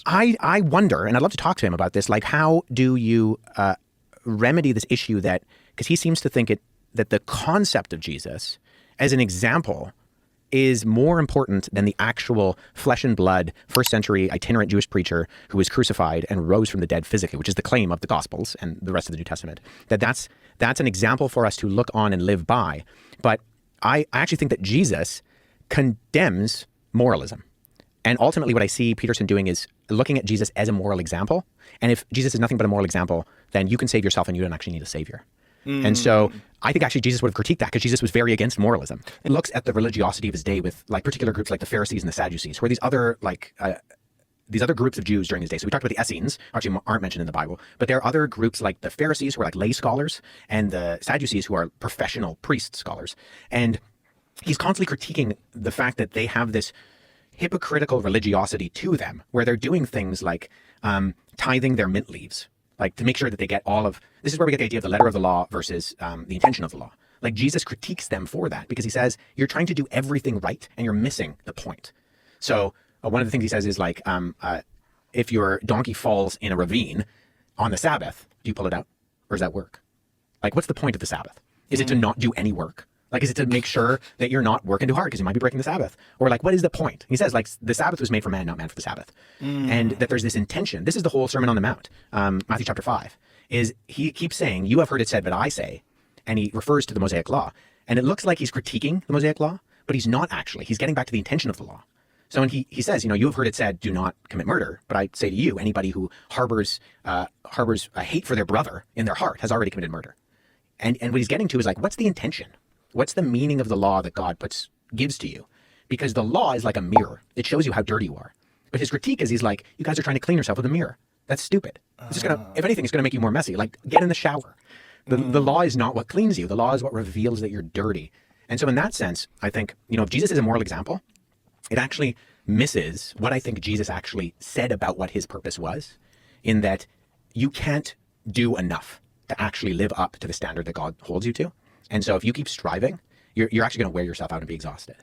I wonder, and I'd love to talk to him about this, like how do you remedy this issue that, because he seems to think that the concept of Jesus as an example is more important than the actual flesh and blood first century itinerant Jewish preacher who was crucified and rose from the dead physically, which is the claim of the Gospels and the rest of the New Testament. That's an example for us to look on and live by. But I actually think that Jesus condemns moralism. And ultimately what I see Peterson doing is looking at Jesus as a moral example. And if Jesus is nothing but a moral example, then you can save yourself and you don't actually need a savior. And so I think actually Jesus would have critiqued that because Jesus was very against moralism. It looks at the religiosity of his day with like particular groups like the Pharisees and the Sadducees, who are these other groups of Jews during his day. So we talked about the Essenes, actually aren't mentioned in the Bible, but there are other groups like the Pharisees who are like lay scholars and the Sadducees who are professional priest scholars. And he's constantly critiquing the fact that they have this hypocritical religiosity to them where they're doing things like tithing their mint leaves, like to make sure that they get all of, this is where we get the idea of the letter of the law versus the intention of the law. Like Jesus critiques them for that because he says, you're trying to do everything right and you're missing the point. So one of the things he says is like, if your donkey falls in a ravine on the Sabbath, do you pull it out or does that work? Like, what's the point of the Sabbath? Is it to not do any work? Like, is it to make sure that you're not working too hard because you might be breaking the Sabbath? Or like, what is the point? He says, like, the Sabbath was made for man, not man for the Sabbath. And that there's this intention. This is the whole Sermon on the Mount, Matthew chapter 5, is he keeps saying, you have heard it said, but I say, and he refers to the Mosaic law. And it looks like he's critiquing the Mosaic law, but he's not actually. He's getting back to the intention of the law. So when he says, you have heard it said, do not commit murder. But I say to you, anybody who harbors a hate for their brother in their heart has already committed murder. And what he's getting to is like, what's the intention? What's the meaning of the law that God gives to you? Because the law is like a mirror. It shows you how dirty you are. But his critique is he's like, you guys are trying to clean yourself with a mirror. That's stupid. It's just if anything, it's gonna make you more messy. Like, get in the shower. The law is not what cleans you. The law is what reveals that you're dirty. And so in that sense, I think, if Jesus is a moral example, it actually misses what I think Jesus actually said about what his purpose was, in that you can't do enough to actually live up to the standard that God holds you to. And so if you keep striving, you're actually going to wear yourself out and be exhausted.